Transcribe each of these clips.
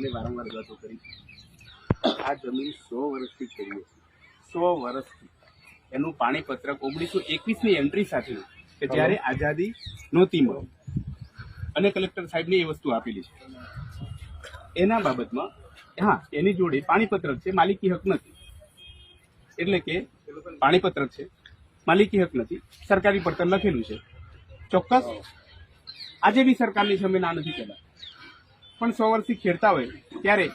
અમે વારંવાર વાતો કરી આ જમીન 100 વર્ષથી ખેડીએ 100 વર્ષથી એનું પાણીપત્રક 1921ની એન્ટ્રી સાથે કે જ્યારે આઝાદી નહોતી મળી અને કલેક્ટર સાહેબને એ વસ્તુ આપેલી છે એના બાબતમાં હા એની જોડે પાણીપત્રક છે, માલિકી હક નથી, એટલે કે પાણીપત્રક છે, માલિકી હક નથી, સરકારી પડતર લખેલું છે, ચોક્કસ આજે બી સરકારની છે, અમે ના નથી કહેતા, પણ 100 વર્ષથી ખેડતા હોય ત્યારે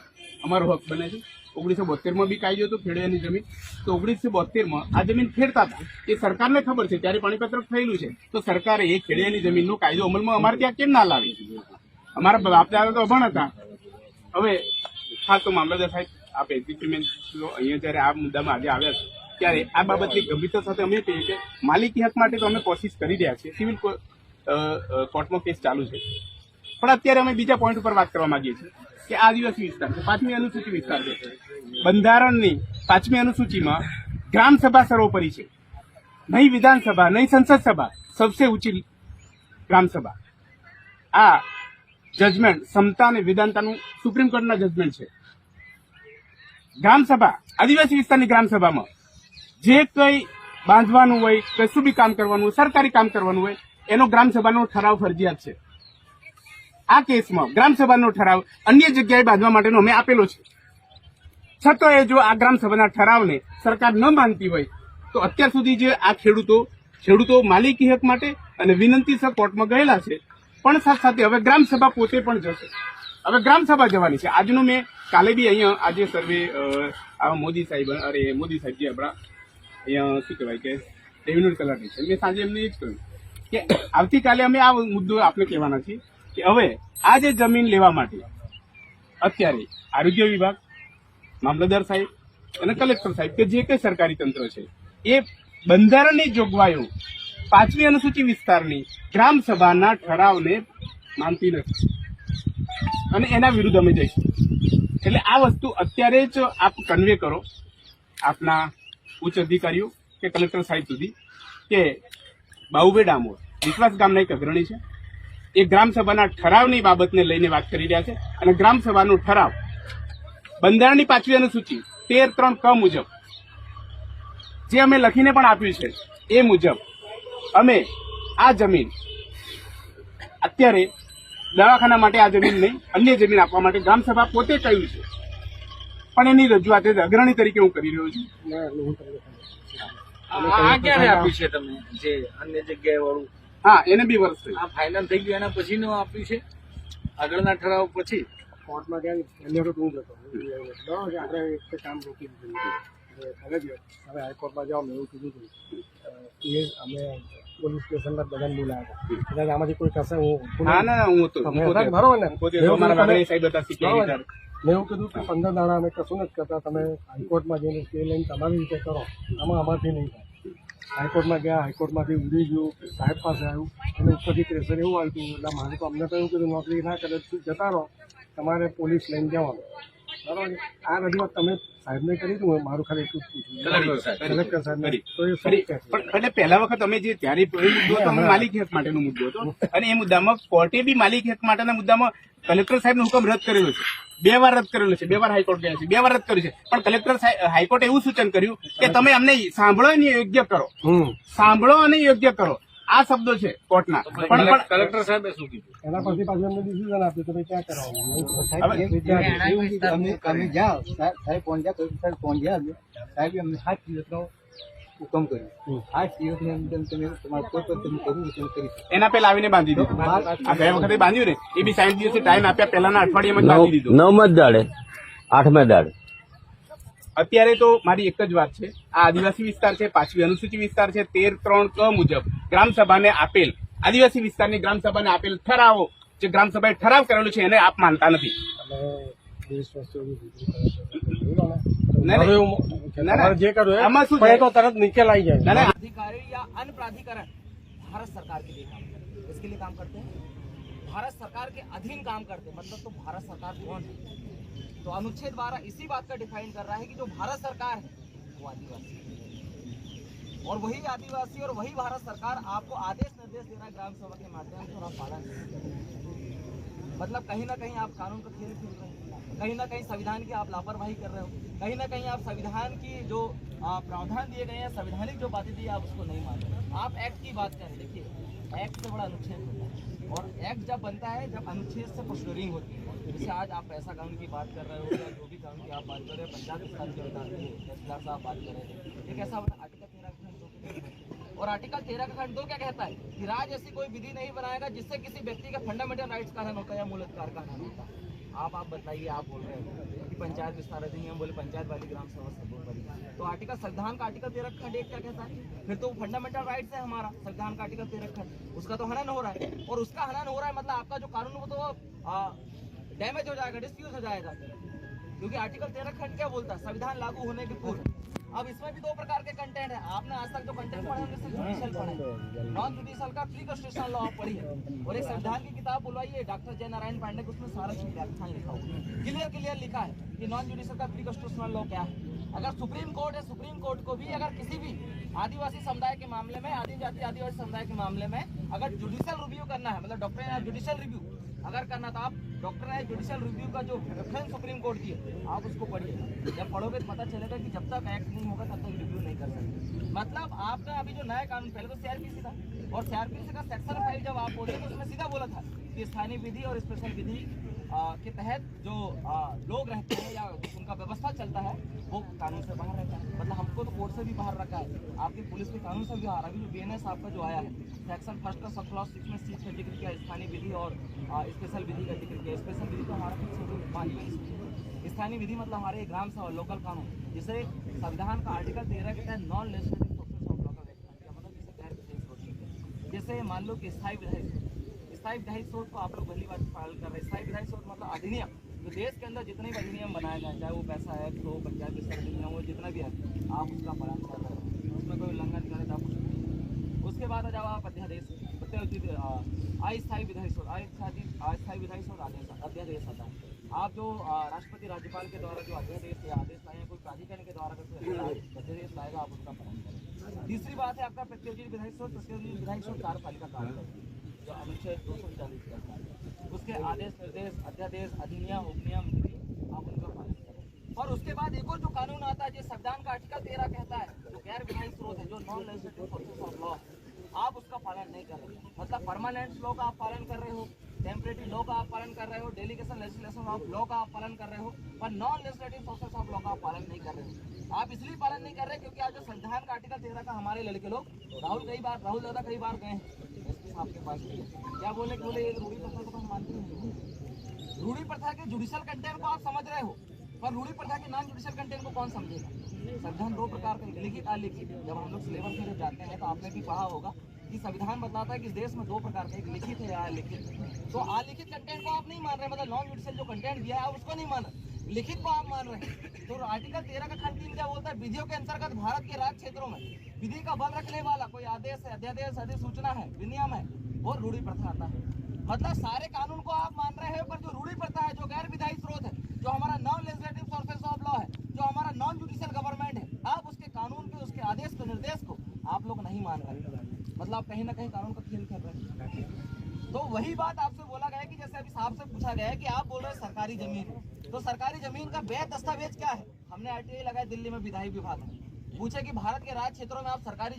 અમારો હક બને છે. 1972માં બી કાયદો હતો ખેડૂતની જમીન, તો 1972માં આ જમીન ખેડતા હતા એ સરકારને ખબર છે, ત્યારે પાણીપત્રક થયેલું છે, તો સરકારે એ ખેડૂતની જમીનનો કાયદો અમલમાં અમારે ત્યાં કેમ ના લાવી? અમારા બાપ દાદા તો અભણ હતા. હવે ખાસ તો મામલતદાર સાહેબ આપ એગ્રીમેન્ટ અહીંયા જ્યારે આ મુદ્દામાં આજે આવ્યા છે ત્યારે આ બાબતની ગંભીરતા સાથે અમે કહીએ કે માલિકી હક માટે તો અમે કોશિશ કરી રહ્યા છીએ, સિવિલ કોર્ટમાં કેસ ચાલુ છે, પણ અત્યારે અમે બીજા પોઈન્ટ ઉપર વાત કરવા માંગીએ છીએ કે આદિવાસી વિસ્તાર છે, 5મી અનુસૂચિ વિસ્તાર છે, બંધારણની 5મી અનુસૂચિમાં ગ્રામ સભા સર્વોપરી છે, નહીં વિધાનસભા નહીં સંસદ સભા, સબસે ઊંચી ગ્રામ સભા. આ જજમેન્ટ સમતા અને વેદાંતાનું સુપ્રીમ કોર્ટના જજમેન્ટ છે. ગ્રામ સભા આદિવાસી વિસ્તારની ગ્રામ સભામાં જે કંઈ બાંધવાનું હોય, કશું બી કામ કરવાનું હોય, સરકારી કામ કરવાનું હોય, એનો ગ્રામ સભાનો ઠરાવ ફરજિયાત છે. આ કેસમાં ગ્રામ સભાનો ઠરાવ અન્ય જગ્યાએ બાંધવા માટેનો અમે આપેલો છે, છતાંય જો આ ગ્રામ સભાના ઠરાવને સરકાર ન માનતી હોય તો અત્યાર સુધી જે આ ખેડૂતો માલિકી હક માટે અને વિનંતીસર કોર્ટમાં ગયેલા છે, પણ સાથે સાથે હવે ગ્રામ સભા પોતે પણ જશે. હવે ગ્રામ સભા જવાની છે. આજનું મેં કાલે બી અહીંયા આજે સર્વે મોદી સાહેબ જે આપણા અહીંયા શું કહેવાય કે રેવન્યુ તલાટી છે, મેં સાંજે એમને એ જ કહ્યું કે આવતીકાલે અમે આ મુદ્દો આપણે કહેવાના છીએ કે હવે આ જે જમીન લેવા માટે અત્યારે આરોગ્ય વિભાગ, મામલતદાર સાહેબ અને કલેક્ટર સાહેબ કે જે કંઈ સરકારી તંત્ર છે એ બંધારણની જોગવાઈઓ 5મી અનુસૂચિ વિસ્તારની ગ્રામ સભાના ઠરાવને માનતી નથી અને એના વિરુદ્ધ અમે જઈશું. એટલે આ વસ્તુ અત્યારે જ આપ કન્વે કરો આપના ઉચ્ચ અધિકારીઓ કે કલેક્ટર સાહેબ સુધી કે બાઉભાઈ ડામોર વિશ્વાસ ગામના એક અગ્રણી છે, એ ગ્રામ સભાના ઠરાવની બાબતને લઈને વાત કરી રહ્યા છે અને ગ્રામ સભાનો ઠરાવ બંધારણની 5મી અનુસૂચિ 13(3) ક મુજબ જે અમે લખીને પણ આપ્યું છે એ મુજબ અમે આ જમીન અત્યારે દવાખાના માટે આ જમીન નહીં, અન્ય જમીન આપવા માટે ગ્રામ સભા પોતે કહ્યું છે, પણ એની રજૂઆત અગ્રણી તરીકે હું કરી રહ્યો છું. આ ક્યારે આપ્યું છે તમે જે અન્ય જગ્યાએ વાળું? હા, એને 2 વર્ષ થયું. આ ફાઇનલ થઈ ગયું એના પછીનું આપ્યું છે, આગળના ઠરાવ પછી કોર્ટમાં ગયા એની વખત હું જતો આપણે એક કામ રોકી દીધું હવે હાઈકોર્ટમાં જાઓ મેં એવું કીધું હતું એ અમે પોલીસ સ્ટેશનના બધાને બોલાવ્યા હતા, આમાંથી કોઈ કશે હું બરોબર ને મેં એવું કીધું કે 15 દાડા અમે કશું નથી કરતા, તમે હાઈકોર્ટમાં જઈને સ્ટે લઈને તમારી રીતે કરો, આમાં અમારથી નહીં થાય. હાઈકોર્ટમાં ગયા, હાઈકોર્ટમાંથી ઉડી ગયું, સાહેબ પાસે આવ્યું અને ઉપરથી પ્રેશર એવું આવ્યું હતું એટલે મારે તો અમને તો એવું કીધું નોકરી ના કરે જતા રહો, તમારે પોલીસ લઈને જવાનું. બરાબર, આ રજૂઆત તમે સાહેબને કરી હતું, મારું ખાલી એટલું જ પૂછ્યું કલેક્ટર સાહેબને. તો એ એટલે પહેલા વખત અમે જે ત્યારે મુદ્દો હતો માલિકી હક માટેનો મુદ્દો હતો અને એ મુદ્દામાં કોર્ટે બી માલિકી હક માટેના મુદ્દામાં કલેક્ટર સાહેબનો હુકમ રદ કરેલો છે, 2 વાર રદ કરેલો છે, 2 વાર હાઈકોર્ટ ગયા છે, 2 વાર રદ કર્યું છે, પણ કલેક્ટર હાઈકોર્ટે એવું સૂચન કર્યું કે તમે અમને સાંભળો અને યોગ્ય કરો, સાંભળો અને યોગ્ય કરો, આ શબ્દો છે કોર્ટના. પણ કલેક્ટર સાહેબે શું કીધું એના પછી પાછું અમને ડિસિઝન આપ્યું કે ભાઈ ક્યાં કરવાનું. અમે જાઓ સાહેબ પહોંચ્યા સાહેબ અમને 7 દિવસનો હુકમ કર્યો, 8 દિવસની અંદર તમે તમારે કોઈ પણ તમે કરવું તમે કરી શકો. એના પહેલા આવીને બાંધી દીધું. આ ગયા વખતે બાંધ્યું ને એ બી 60 દિવસે ટાઈમ આપ્યા, પહેલાના અઠવાડિયામાં જ બાંધી દીધું. 9મા દાડે 8મા દાડે. અત્યારે તો મારી એક જ વાત છે, આ આદિવાસી વિસ્તાર છે, 5મી અનુસૂચિ વિસ્તાર છે, 13(3) ક મુજબ ગ્રામ સભાને આપેલ આદિવાસી વિસ્તારની ગ્રામ સભાને આપેલ ઠરાવો જે ગ્રામ સભાએ ઠરાવ કરેલો છે એને આપ માનતા નથી. જે કર્યું આમાં શું તો તરત નીચે લાવી જાય. अधिकारी या अन्य प्राधिकरण भारत सरकार के लिए काम करते हैं, इसके लिए काम करते हैं, भारत सरकार के अधीन काम करते हैं, मतलब तो भारत सरकार कौन है? तो अनुच्छेद 12 इसी बात का डिफाइन कर रहा है कि जो भारत सरकार है वो आदिवासी है और वही आदिवासी और वही भारत सरकार आपको आदेश निर्देश दे रहा है ग्राम सभा के माध्यम से और आप पालन नहीं कर रहे हैं। मतलब कहीं ना कहीं आप कानून का खेल खेल रहे हैं। कहीं ना कहीं संविधान की आप लापरवाही कर रहे हो, कहीं ना कहीं आप संविधान की जो प्रावधान दिए गए हैं, संवैधानिक जो बातें दी आप उसको नहीं मान रहे। आप एक्ट की बात करें, देखिए एक्ट से बड़ा अनुच्छेद होता है, और एक्ट जब बनता है जब अनुच्छेद से पोस्टरिंग होती है। जैसे आज आप पैसा कानून की बात कर रहे हो या जो भी कानून की आप बात कर रहे हो, पंजाब विस्तार के तहसीलदार साहब बात कर रहे थे, एक ऐसा आर्टिकल 13 का खंड 2 और आर्टिकल 13 का खंड 2 क्या कहता है कि राज्य ऐसी कोई विधि नहीं बनाएगा जिससे किसी व्यक्ति का फंडामेंटल राइट्स का हनन होता है या मूल अधिकार का हनन होता है। आप बताइए, आप बोल रहे हो कि पंचायत विस्तार अधिनियम बोले पंचायत वाली ग्राम सभा से बहुत बड़ी, तो आर्टिकल संविधान का आर्टिकल 13 खंड 1 क्या कहता है? फिर तो फंडामेंटल राइट्स है हमारा संविधान का आर्टिकल 13 खंड, उसका तो हनन हो रहा है, और उसका हनन हो रहा है मतलब आपका जो कानून वो तो डैमेज हो जाएगा, डिस्यूज हो जाएगा, क्योंकि आर्टिकल 13 खंड क्या बोलता है? संविधान लागू होने के पूर्व। अब इसमें भी दो प्रकार के कंटेंट है। आपने आज तक जो कंटेंट पढ़े होंगे सिर्फ जुडिशियल पढ़े, नॉन जुडिशियल का प्री कॉन्स्टिट्यूशनल लॉ पढ़ी है, और एक संविधान की किताब बुलवाइए डॉक्टर जय नारायण पांडे को, उसमें सारा व्याख्यान लिखा हुआ क्लियर लिखा है कि नॉन जुडिशियल का प्री कॉन्स्टिट्यूशनल लॉ क्या है। अगर सुप्रीम कोर्ट है, सुप्रीम कोर्ट को भी अगर किसी भी आदिवासी समुदाय के मामले में, आदिजाति आदिवासी समुदाय के मामले में अगर जुडिशियल रिव्यू करना है, मतलब डॉक्टर जुडिशियल रिव्यू अगर करना, तो आप डॉक्टर जुडिशियल रिव्यू का जो रेफरेंस सुप्रीम कोर्ट की है आप उसको पढ़िए। जब पढ़ोगे तो पता चलेगा कि जब तक एक्ट नहीं होगा तब तक रिव्यू नहीं कर सकते। मतलब आपने अभी जो नया कानून, पहले तो सीआरपीसी था, और सीआरपीसी का सेक्शन 5 जब आप बोले तो उसमें सीधा बोला था कि स्थानीय विधि और स्पेशल विधि के तहत जो लोग रहते हैं या उनका व्यवस्था चलता है वो कानून से बाहर रहता है। मतलब हमको तो कोर्ट से भी बाहर रखा है, आपकी पुलिस के कानून से भी बाहर। अभी जो बीएनएस आपका जो आया है सेक्शन 1 का सब क्लॉज 6 में चीज का जिक्र किया, स्थानीय विधि और स्पेशल विधि का जिक्र किया। स्पेशल विधि तो हमारा स्थानीय विधि मतलब हमारे ग्राम सभा लोकल कानून, जिसे संविधान का आर्टिकल 13 के तहत non legislative process of law का व्याख्यान किया, मतलब जिसे गैर विधायी स्रोत। जैसे मान लो कि स्थायी विधायी स्रोत को आप लोग पहली बार पालन कर रहे हैं। स्थायी विधायी स्रोत मतलब अधिनियम, तो देश के अंदर जितने भी अधिनियम बनाए गए, चाहे वो पैसा एक्ट हो, पंचायत विस्तार अधिनियम हो, जितना भी है आप उसका पालन कर रहे हो, उसमें कोई उल्लंघन करे तो आप कुछ। उसके बाद जब आप अध्यादेश अस्थायी विधायी स्रोत, अस्थायी विधायी स्रोत अध्यादेश आता है। आप जो राष्ट्रपति राज्यपाल के द्वारा जो अध्यादेश या आदेश लाए, कोई प्राधिकरण के द्वारा अध्यादेश लाएगा आप उसका पालन करें। तीसरी बात है आपका प्रत्योजित विधायी स्रोत। प्रत्योजित विधायी स्रोत कार्यपालिका कार्य करती है, जो अनुच्छेद 240 करता है। उसके आदेश, निर्देश, अध्यादेश, अधिनियम, उपनियम आप उनका पालन करें। और उसके बाद एक और जो कानून आता है, जो संविधान का आर्टिकल 13 कहता है, जो गैर विधायी स्रोत है, जो non legislative process of law, आप उसका पालन नहीं कर रहे। मतलब परमानेंट लॉ का आप पालन कर रहे हो, टेम्परेरी लॉ का आप पालन कर रहे हो, डेलीगेशन लेजिस्लेशन ऑफ लॉ का आप पालन कर रहे हो, पर non legislative process of law का आप पालन नहीं कर रहे हो। आप इसलिए पालन नहीं कर रहे क्योंकि आज जो संविधान का आर्टिकल 13 का हमारे लड़के लोग, राहुल दादा कई बार गए हैं आपके पास, क्या बोले ये रूढ़ी प्रथा को हम मानते नहीं। रूढ़ी प्रथा के जुडिशियल कंटेंट को आप समझ रहे हो, पर रूढ़ी प्रथा के नॉन जुडिशियल कंटेंट को कौन समझेगा? संविधान दो प्रकार के, लिखित अलिखित। जब हम लोग सिलेबस में जब जाते हैं तो आपने भी पढ़ा होगा कि संविधान बताता है कि देश में दो प्रकार के, एक लिखित है या अलिखित। तो अलिखित कंटेंट को आप नहीं मान रहे, मतलब नॉन जुडिशियल जो कंटेंट दिया है आप उसको नहीं मान रहे, लिखित को आप मान रहे हैं। तो आर्टिकल 13 का खंड 3 क्या बोलता है? विधियों के अंतर्गत भारत के राज्य क्षेत्रों में विधि का बल रखने वाला कोई आदेश है, अध्यादेश, अधिसूचना है, विनियम है, वो रूढ़ी प्रथा आता है। मतलब सारे कानून को आप मान रहे हो, पर जो रूढ़ी प्रथा है, जो गैर विधायी स्रोत है, जो हमारा non legislative sources of law है, जो हमारा नॉन जुडिशियल गवर्नमेंट है, आप उसके कानून के, उसके आदेश को, निर्देश को आप लोग नहीं मान रहे। मतलब कहीं ना कहीं कानून का खेल कर रहे हैं। तो वही बात आपसे बोला गया कि जैसे अभी साहब से पूछा गया है कि आप बोल रहे हैं सरकारी जमीन, तो सरकारी जमीन का वैध दस्तावेज क्या है? हमने आरटीआई लगाया, दिल्ली में विधायी विभाग है, पूछे कि भारत के राज्य क्षेत्रों में आप सरकारी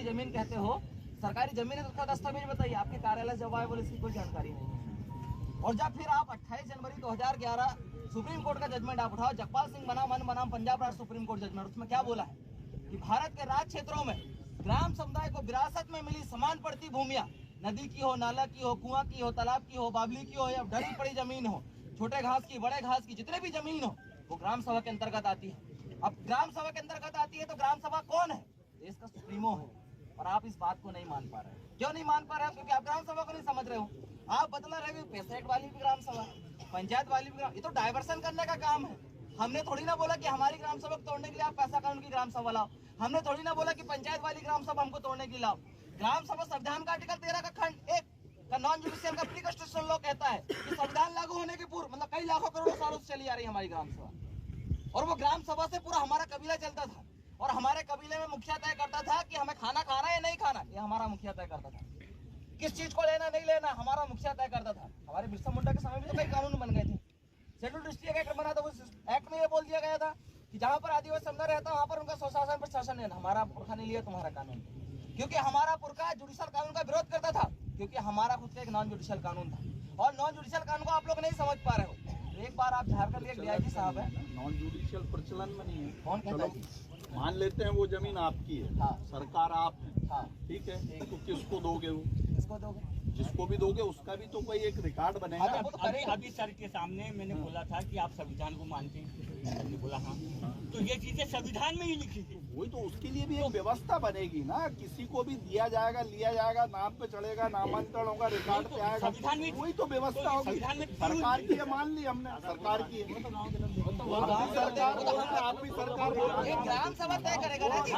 जमीन कहते हो, सरकारी जमीन है तो उसका दस्तावेज बताइए। आपके कार्यालय जब आए बोले इसकी कोई जानकारी नहीं। और जब फिर आप 28 जनवरी 2011 सुप्रीम कोर्ट का जजमेंट आप उठाओ, जगपाल सिंह बनाम पंजाब राज्य सुप्रीम कोर्ट जजमेंट, उसमें क्या बोला है कि भारत के राज्य क्षेत्रों में ग्राम समुदाय को विरासत में मिली समान पड़ती भूमिया, नदी की हो, नाला की हो, कुआं की हो, तालाब की हो, बावली की हो या ढली पड़ी जमीन हो, छोटे घास की, बड़े घास की, जितने भी जमीन हो, वो ग्राम सभा के अंतर्गत आती है। अब ग्राम सभा के अंतर्गत आती है तो ग्राम सभा कौन है? देश का सुप्रीमो है। और आप इस बात को नहीं मान पा रहे हैं। क्यों नहीं मान पा रहे हो? क्योंकि आप ग्राम सभा को नहीं समझ रहे हो। आप बदला रहे हो, पैसेट वाली भी ग्राम सभा, पंचायत वाली भी ग्राम, ये तो डाइवर्सन करने का काम है। हमने थोड़ी ना बोला कि हमारी ग्राम सभा को तोड़ने के लिए आप पैसा कानून की ग्राम सभा लाओ। हमने थोड़ी ना बोला कि पंचायत वाली ग्राम सभा हमको तोड़ने के लिए लाओ। ग्राम सभा संविधान का आर्टिकल 13 का खंड 1 का नॉन जुडिशियल का प्री कॉन्स्टिट्यूशनल लॉ कहता है कि संविधान लागू होने के पूर्व, मतलब कई लाखों करोड़ों सालों से चली आ रही हमारी ग्राम सभा, और वो ग्राम सभा से पूरा हमारा कबीला चलता था। और हमारे कबीले में मुखिया तय करता था कि हमें खाना खाना है या नहीं खाना, ये हमारा मुखिया तय करता था। किस चीज को लेना नहीं लेना हमारा मुखिया तय करता था। हमारे बिरसा मुंडा के समय में तो कई कानून बन गए थे। शेड्यूल डिस्ट्रिक्ट एक्ट बना था, उस एक्ट में ये बोल दिया गया था कि जहाँ पर आदिवासी समुदाय रहता है वहाँ पर उनका स्वशासन प्रशासन है। हमारा पुरखा नहीं लिया तुम्हारा कानून, क्योंकि हमारा पुरखा जुडिशल कानून का विरोध करता था, क्योंकि हमारा खुद का एक नॉन जुडिशल कानून था, और नॉन जुडिशल कानून को आप लोग नहीं समझ पा रहे हो। तो एक बार आप झारखंड के डीआईजी साहब है, नॉन जुडिशियल प्रचलन में नहीं है। कौन कहता है? मान लेते हैं वो जमीन आपकी है, हाँ। सरकार आप है, हाँ, ठीक है, तो किसको दोगे वो? किसको दोगे? जिसको भी दोगे उसका भी तो कोई एक रिकॉर्ड बनेगा। हाँ, तो वो तो करेगा। अभी सर के सामने मैंने बोला था कि आप संविधान को मानते हैं, मैंने बोला हाँ, तो ये चीजें संविधान में ही लिखी थी। वही तो, उसके लिए भी एक व्यवस्था बनेगी ना, किसी को भी दिया जाएगा, लिया जाएगा, नाम पे चढ़ेगा, नामांतरण होगा, रिकॉर्ड पे आएगा, संविधान में वही तो व्यवस्था होगी। संविधान में सरकार की है, मान ली हमने, सरकार की है, सरकार बोल रहे हैं, आप भी सरकार बोल रहे ये हैं। ग्राम सभा तय करेगा ना जी।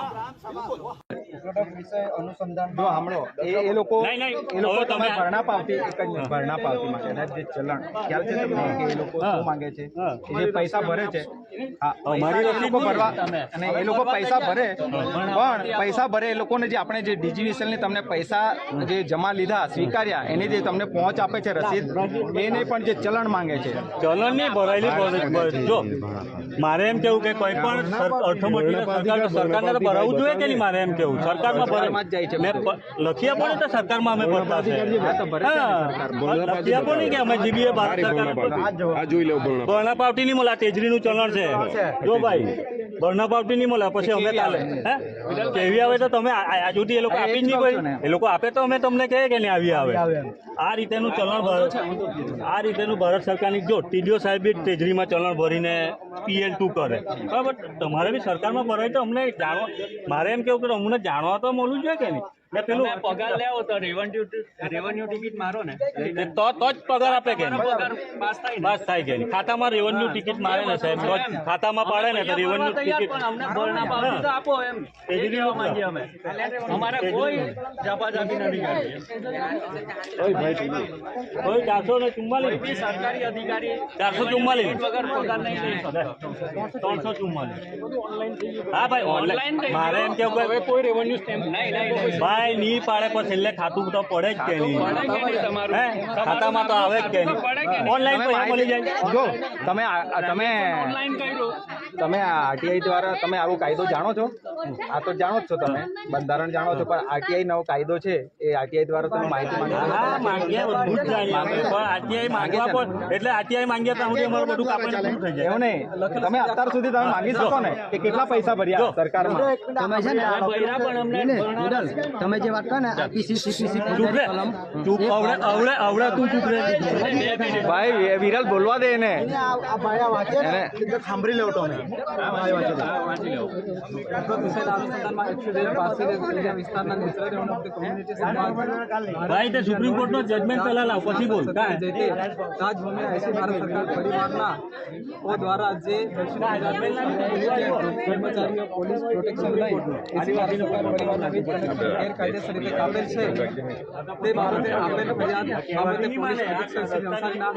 વિષય અનુસંધાન જો સાંભળો એ લોકો નહીં, નહીં. એ લોકો હવે તમે તમે ભરણા પાવતી એક જ મિનિટ, ભરણા પાવતી માટેના જે ચલણ ખ્યાલ છે તમને કે એ લોકો શું માંગે છે, એ જે પૈસા ભરે છે, હા પૈસા એ લોકો ભરવા અને એ લોકો પૈસા ભરે, પણ પૈસા ભરે એ લોકોને જે આપણે જે ડીજીવીસીએલ ની તમને પૈસા જે જમા લીધા સ્વીકાર્યા એની જે તમને પહોંચ આપે છે રસીદ, એને પણ જે ચલણ માંગે છે. ચલણની ભરાયેલી જો મારે એમ કેવું કે કોઈ પણ સરકારને તો ભરાવવું જોઈએ કે નહીં, મારે એમ કેવું સરકારમાં સરકારમાં જ જાય છે. મેં લખી આપો ને તો સરકારમાં અમે ભરતા છે. હા, તો ભરે છે ને સરકાર. લખી આપો ને કે અમે જીબીએ ભારત સરકાર ભરણા પાવટી નહીં મળે, તેજરીનું ચલણ છે જો ભાઈ, ભરણા પાવટી નહીં મળે પછી અમે ચાલે હે કેવી આવે તો તમે આજ સુધી એ લોકો આપી જ નહીં, ભાઈ એ લોકો આપે તો અમે તમને કહીએ કે નહીં આવી આવે. આ રીતેનું ચલણ આ રીતેનું ભારત સરકારની જો ટીડીઓ સાહેબ બી તેજરીમાં ચલણ ભરીને PL2 કરે, બરાબર. તમારે બી સરકારમાં ભરાય તો અમને જાણવા, મારે એમ કેવું કે અમને જાણવા તો મળવું જોઈએ કે નહીં. મેં પેલું પગાર લેવો તો રેવન્યુ ટિકિટ મારો ને તો જ પગાર આપે કે પાસ થાય કે નહીં. ખાતામાં રેવન્યુ ટિકિટ મારે ને સાહેબ, તો જ ખાતામાં પાડે ને તો રેવન્યુ ટિકિટ આપો એમ અમારે કોઈ જાપાજાપી નથી કરતી. કોઈ 444 સરકારી અધિકારી 444 વગર પગાર નહીં 344. હા ભાઈ ઓનલાઈન મારે એમ કેવું કોઈ રેવન્યુ સ્ટેમ્પ નહીં ભાઈ નહીં પાડે પણ છેલ્લે ખાતું તો પડે જ કે નહીં, ખાતામાં તો આવે જ કે નહીં, ઓનલાઈન પૈસા મળી જાય. જો તમે આરટીઆઈ દ્વારા તમે આવો કાયદો જાણો છો, આ તો જાણો જ છો, તમે બંધારણ જાણો છો, પણ આરટીઆઈ નવો કાયદો છે એ આરટીઆઈ દ્વારા તમે માહિતી હા માંગ્યા બધું જ જાણીએ પણ આરટીઆઈ માંગવા પણ એટલે આરટીઆઈ માંગ્યા ત્યાં સુધી અમારું બધું કાપડ પૂરું થઈ જાય. એવું નહીં, તમે અત્યાર સુધી તમે માંગી શકો ને કે કેટલા પૈસા ભર્યા સરકારમાં. તમે છે ને તમે જે વાત કરો ને આઈપીસી સીપીસી ચૂપ અવળે તું ચૂપ રહે ભાઈ વિરલ બોલવા દે એને. આ ભાઈ વાંચે ને એને સાંભળી લેવો તમે ભાઈ તે સુપ્રીમ કોર્ટ નો જજમેન્ટ પેલા લાવ પછી બોલ. રાજભૂમિ એસી ભારત સરકાર પરિવારના દ્વારા જે કર્મચારીઓ પોલીસ પ્રોટેક્શન લઈ એસી ભારત સરકાર પરિવારના વીજ કનેક્શન ગેરકાયદેસર રીતે કાપેલ છે તે બાબતે આપેલ ફરિયાદ બાબતે પોલીસ અધિક્ષક શ્રી નવસારીના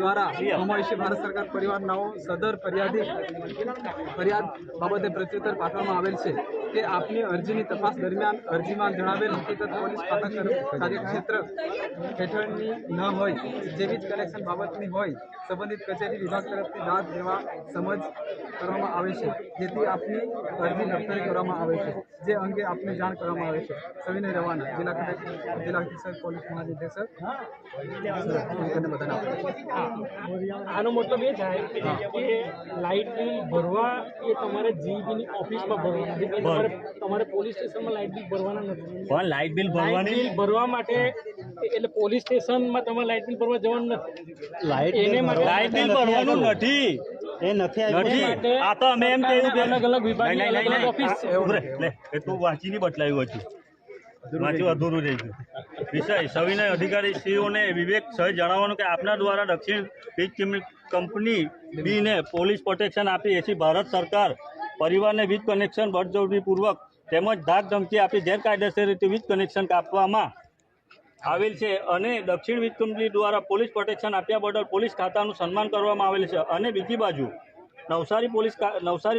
દ્વારા એસી ભારત સરકાર પરિવારનાઓ સદર ફરિયાદ બાબતે પ્રત્યુત્તર પાઠવવામાં આવેલ છે કે આપની અરજીની તપાસ દરમિયાન અરજીમાં જણાવેલ હકીકત પોલીસ ખાતા કાર્યક્ષેત્ર હેઠળની ન હોય, જે વીજ કનેક્શન બાબતની હોય, સંબંધિત કચેરી વિભાગ તરફથી દાદ દેવા સમજ કરવામાં આવે છે, જેથી આપની અરજી દફતરે કરવામાં આવે છે, જે અંગે આપને જાણ કરવામાં આવે છે. સવિનય રવાના, જિલ્લા અધિક્ષક પોલીસ મહાનિદેશક. આનો મતલબ એ થાય કે લાઇટ બિલ ભરવા એ તમારે જીબીની ઓફિસમાં ભરવાના છે, તમારે પોલીસ સ્ટેશનમાં લાઇટ બિલ ભરવાના નથી. પણ લાઇટ બિલ ભરવાની બિલ ભરવા માટે એટલે પોલીસ સ્ટેશનમાં તમારે લાઇટ બિલ ભરવા જવાનું નથી. લાઇટ બિલ ભરવાનું નથી નથી. આ તો અમે એમ કહ્યું કે અલગ અલગ વિભાગની અલગ અલગ ઓફિસ છે. લે એ તું વાંચી નહીં બતલાવ્યું હતું, વાંચ્યું અધૂરું રહી ગયું. વિષય સવિનય અધિકારી શ્રીઓને વિવેક સહિત જણાવવાનું કે આપના દ્વારા દક્ષિણ વીજ કંપની બીને પોલીસ પ્રોટેક્શન આપી એસી ભારત સરકાર પરિવારને વીજ કનેક્શન બળજબરીપૂર્વક તેમજ ધાક ધમકી આપી ગેરકાયદેસર રીતે વીજ કનેક્શન કાપવામાં આવેલ છે અને દક્ષિણ વીજ કંપની દ્વારા પોલીસ પ્રોટેક્શન આપ્યા બદલ પોલીસ ખાતાનું સન્માન કરવામાં આવેલ છે. અને બીજી બાજુ નવસારી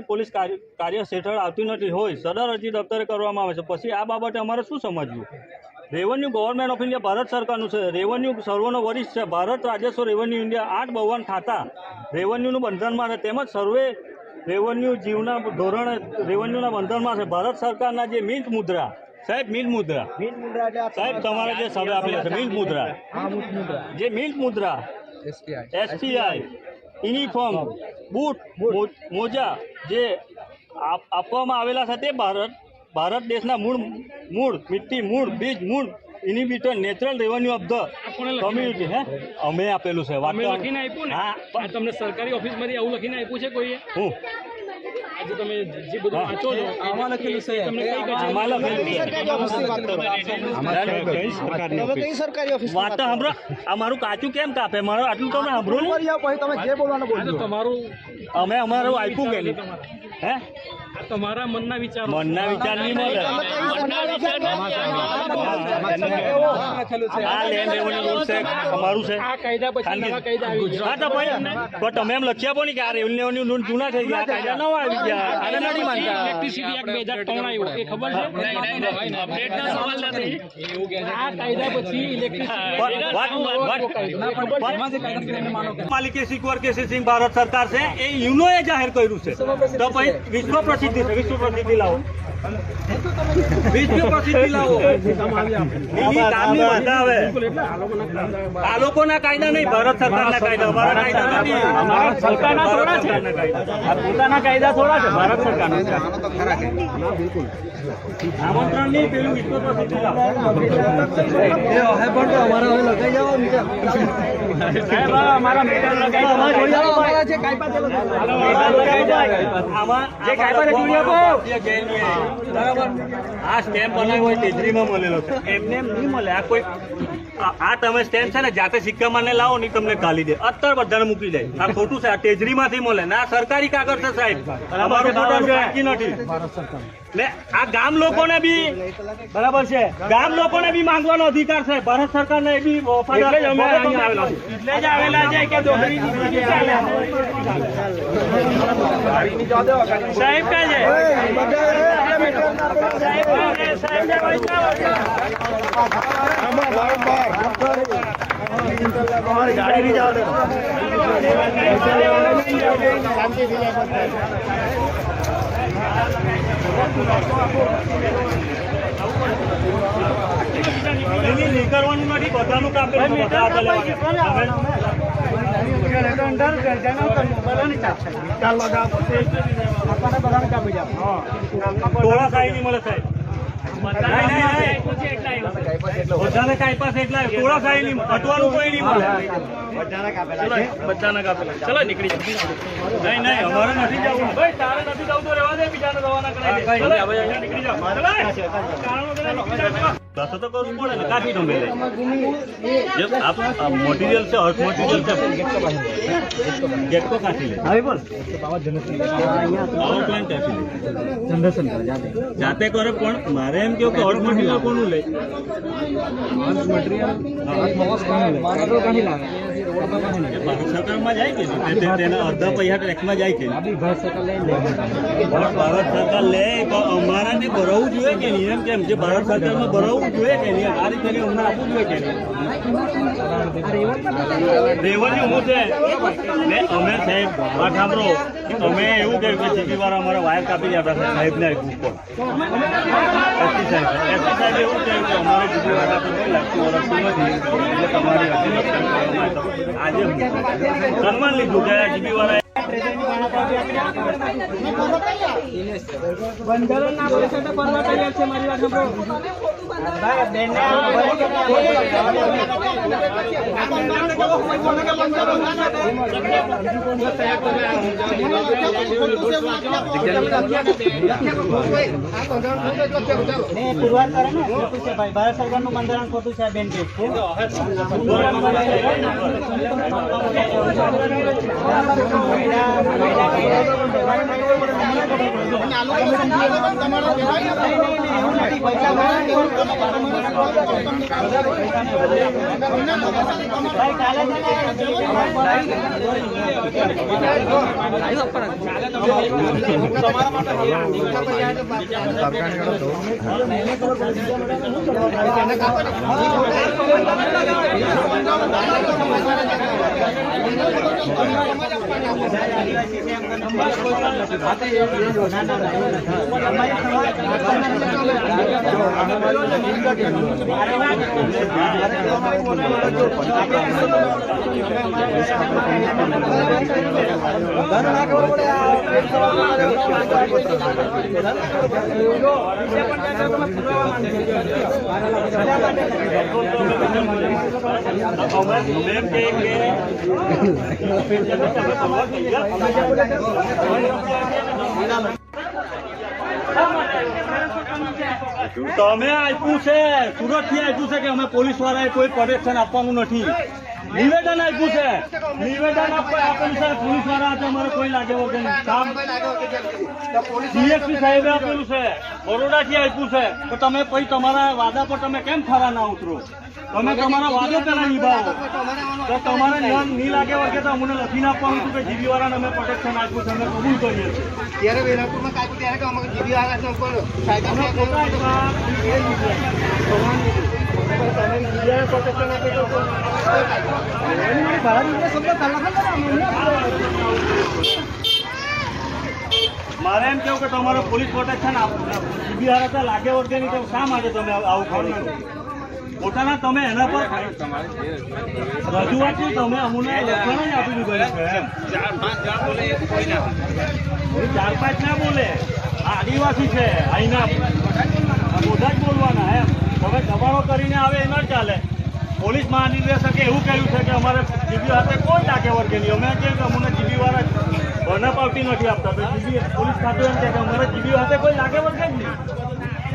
પોલીસ કાર્ય હેઠળ આવતી નથી હોય સદર અરજી દફતરે કરવામાં આવે છે. પછી આ બાબતે અમારે શું સમજવું? Revenue government of India Bharat સરકારનું છે. રેવન્યુ સર્વેનો વરિષ્ઠ છે. ભારત રાજસ્વ રેવન્યુ ઇન્ડિયા 8 52 ખાતા રેવન્યુનું બંધનમાં છે. તેમજ સર્વે રેવન્યુ જીવના ધોરણે રેવન્યુના બંધનમાં છે. ભારત સરકારના જે મિન્ટ મુદ્રા સાહેબ, મિન્ટ મુદ્રા સાહેબ, તમારે જે સર્વે આપેલા છે મિન્ટ મુદ્રા, જે મિન્ટ મુદ્રા એસટીઆઈ યુનિફોર્મ બૂટ મોજા જે આપવામાં આવેલા છે તે ભારત દેશના મૂળ મિટ્ટી મૂળ બીજ મૂળ inhibitor natural revenue of the community. હે અમે આપેલું છે. વાત લખીને આપ્યું ને? હા, તમને સરકારી ઓફિસમાંથી આવું લખીને આપ્યું છે કોઈએ? હું આજે તમે જે બધું વાંચો છો આમાં લખેલું છે. આમાં લખેલું છે. વાત તો સાંભળો. આ મારું કાચું કેમ કાપે? મારું આટલું તમે સાંભળો ને. તમે જે બોલવાનું બોલો. તમારું અમે અમારું આપ્યું કે નહીં? હે તમારા મનના વિચાર નહીં મળે. આ લેન્ડ રેવન્યુ રૂલ છે અમારું છે. આ કાયદા પછી નવા કાયદા આવી ગયા. હા તો ભાઈ તો તમે એમ લખી આપો ને કે આ રેવન્યુ રૂલ જૂના થઈ ગયા, કાયદા નવા આવી ગયા. આને નથી માનતા. ઇલેક્ટ્રિસિટી એક્ટ 2003 આવ્યો એ ખબર છે? અપડેટના સવાલ નથી. આ કાયદા પછી ઇલેક્ટ્રિસિટી માલિકી સિક્યોર કેસી સિંહ ભારત સરકાર છે એ યુનોએ જાહેર કર્યું છે. તો પછી વિશ્વ પ્રસિદ્ધિ છે. વિશ્વ પ્રસિદ્ધિ લાવો. વિશ્વ પ્રસિદ્ધિ લાવો. બીજી કામની બધા આવે. આ લોકોના કાયદા નહીં, ભારત સરકારના કાયદા. અમારા કાયદા નથી. ભારત સરકારના થોડા છે. આ પોતાના કાયદા થોડા છે. ભારત સરકારના આમંત્રણ નહીં, પેલું વિશ્વ પ્રસિદ્ધિ લાવો. અમારા મેટર આ સ્ટેમ્પ બનાવ્યો હોય તેજરીમાં મળેલો છે. એમને એમ નહીં મળે. આ કોઈ આ તમે સ્ટેમ્પ છે ને જાતે સિક્કામાં ને લાવો નહીં તમને ગાલી દે. અત્યારે બધાને મૂકી જાય. આ ખોટું છે. આ તેજરીમાંથી મળે ને આ સરકારી કાગળ છે સાહેબ. અમારું બાકી નથી ને. આ ગામ લોકોને બી બરાબર છે. ગામ લોકોને બી માંગવાનો અધિકાર છે. ભારત સરકારને એ બી એટલે જ આવેલા છે કે સાહેબ ક્યાં છે? ગાડી નહીં જાવ. નીકળવાનું નથી. બધાનું કામ થોડા સાઈ નહીં મળે સાહેબ. બધાને કાંઈ પાસે એટલા થોડા સાઈ નહીં. અટવાનું કોઈ નહીં મળે. બધાને કાપેલા. ચલો નીકળી જાવ. નહીં નહીં અમારે નથી જવું. ભાઈ તારે નથી જવું તો રહેવા દે. બીજાને રવાના કરાવી દે. નીકળી જાવ. બસો તો કરવું પડે ને. કાઢી દો મેલે. મટીરિયલ છે, અર્થ મટીરિયલ છે. ગેટકો કાઢી લે. હવે બોલ પાવર પ્લાન્ટ કાઢી લે. જાતે કરે પણ મારે એમ કહ્યું કે અર્થ મટીરિયલ કોનું લે? અર્થ મટીરિયલ ભારત સરકારમાં જાય કે તેના અડધા પૈસા ટ્રેકમાં જાય કે ભારત સરકાર લે. અમારાને ભરાવવું જોઈએ કે નહીં? એમ કેમ જે ભારત સરકારમાં ભરાવવું જોઈએ કે નહીં? આ રીતે અમને આપવું જોઈએ કે નહીં? રેવન્યુ શું છે ને? અમે સાહેબ વાત સાંભળો. અમે એવું કહ્યું કે જીબી વાળા અમારા વાયર કાપી જતા સાહેબને ઉપર એસપી સાહેબ એવું કહ્યું કે અમારે જીબી વાળા લાગતું વળગતું નથી એટલે તમારી આજે સન્માન લીધું કે જીબી વાળા બંધારણના પૈસા તો ભરવા તૈયાર છે. મારી વાત પુરવાર કરે ને ખોટું છે ભાઈ. ભારત સરકારનું બંધારણ ખોટું છે. બેન કે તમે આપ્યું છે, સુરત થી આપ્યું છે કે અમે પોલીસ વાળાએ કોઈ પ્રોટેક્શન આપવાનું નથી. નિવેદન આપ્યું છે, નિવેદન આપેલું છે પોલીસ વાળા હાથે અમારે કોઈ લાગે વગર કામ ડીએસપી સાહેબે આપેલું છે, બરોડા થી આપ્યું છે. તો તમે પછી તમારા વાદા પર તમે કેમ ખરા ના ઉતરો? તમે તમારા વાદો પેલા નિભાવો. તો તમારે નહીં લાગે વગર તો અમને લખીને આપવાનું હતું કે જીબી વાળાને અમે પ્રોટેક્શન આપ્યું છે, અમે કબૂલ કરીએ છીએ. ત્યારે વેરાપુરમાં કાપ્યું ત્યારે કે અમારે જીબી વાળા મારે એમ કેવું કે તમારે પોલીસ પ્રોટેક્શન જીબી વાળા લાગે વગર નહીં તો શા માટે તમે આવું કરો? પોતાના તમે એના પર રજૂઆત તમે અમને લખવાનું જ આપી દીધું છે. 4-5 ના બોલે, આદિવાસી છે અહીંના બધા જ બોલવાના. એમ તમે દબાણો કરીને આવે એ ન ચાલે. પોલીસ મહાનિર્દેશકે એવું કહ્યું છે કે અમારે જીબી સાથે કોઈ લાગે વર્ગે નહીં. અમે કે અમને જીબી વાળા ભરણા પાવતી નથી આપતા. તો જીબી પોલીસ ખાતું એમ કે અમારે જીબી સાથે કોઈ લાગે વર્ગે જ નહીં.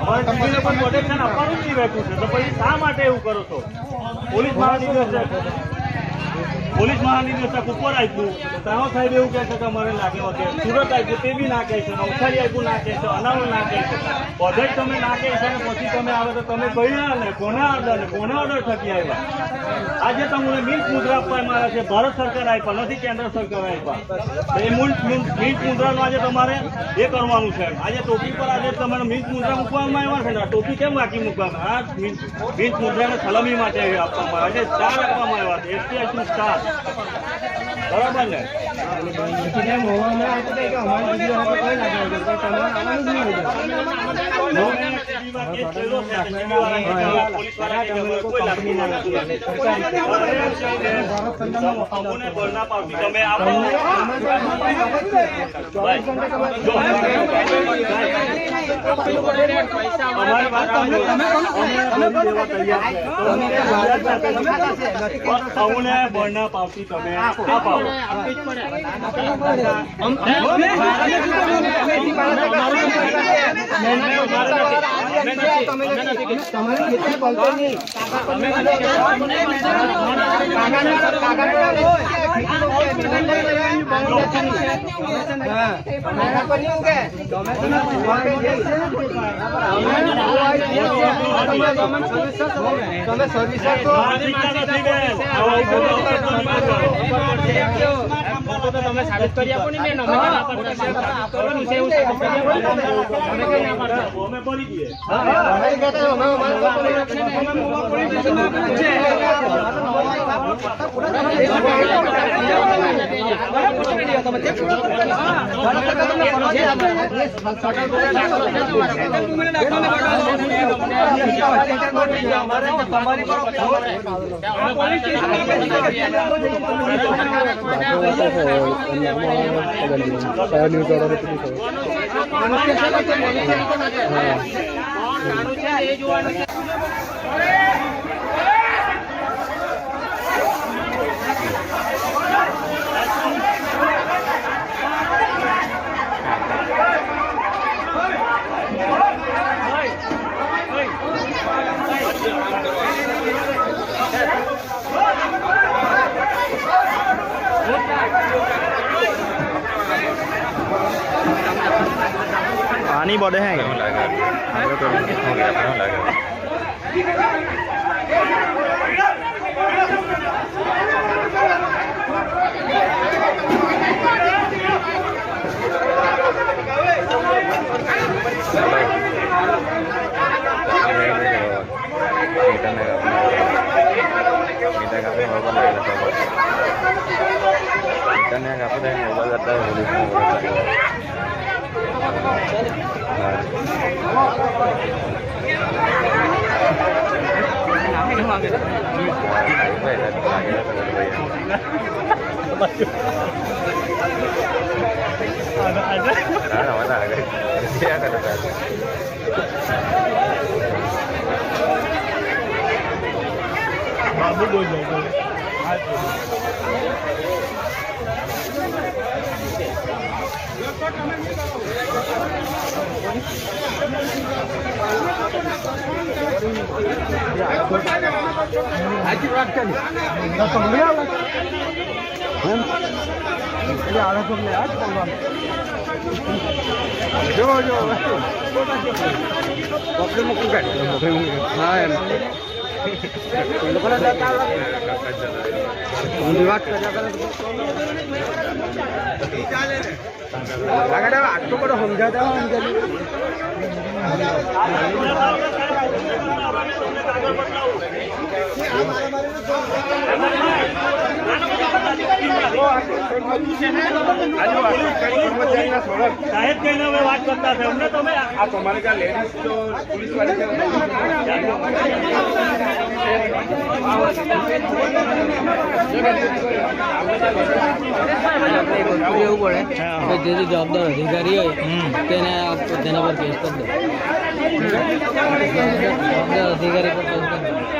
અમારે જીબીને પણ પ્રોટેક્શન આપવાનું જ નહીં રહેતું છે. તો પછી શા માટે એવું કરો છો? પોલીસ મહાનિર્દેશક ઉપર આપ્યું, તારો સાહેબ એવું કહે છે કે અમારે લાગે વગર. સુરત આપ્યું તે બી ના કહે છે, નવસારી આપ્યું ના કહે છે, અનાવલ ના કહે છે, બધે જ તમે ના કહે છે. પછી તમે આવે તો તમે કહ્યા ને કોના ઓર્ડર થકી આવ્યા? આજે તમને મિલ્ક મુદ્રા આપવામાં આવ્યા છે, ભારત સરકાર આપ્યા નથી, કેન્દ્ર સરકાર આપ્યા. એ મિલ્ક મુદ્રાનું આજે તમારે એ કરવાનું છે. આજે ટોપી પર આજે તમારે મિલ્ક મુદ્રા મૂકવામાં આવ્યા છે ને, ટોપી કેમ બાકી મૂકવામાં? આ મિલ્ક મુદ્રાને સલામી માટે આપવામાં આવ્યા છે. 4 આપવામાં આવ્યા છે, STI સ્ટાર. બરાબર ને? તમે આપો બળના પાવતી તમે અપાવો. તમે સાબિત કરી આપો ને બેન. અમે કરવાનું છે એવું અમે ભરી દઈએ. આની બોડે હે बाबू बोल આટલો બધો સમજાતા સાહેબ કઈને હવે વાત કરતા છે અમને તમે આ તમારે ત્યાં લેડીઝ તો પોલીસ વાળી એવું પડે જે જવાબદાર અધિકારી હોય તેના પર કેસ કરી દો જવાબદાર અધિકારી પર કેસ કરી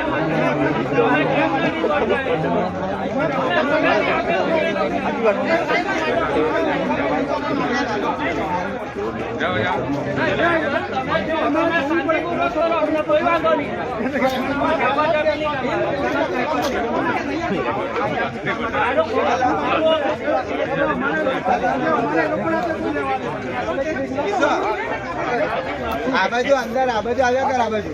આ બાજુ અંદર આ બાજુ આવ્યા કર આ બાજુ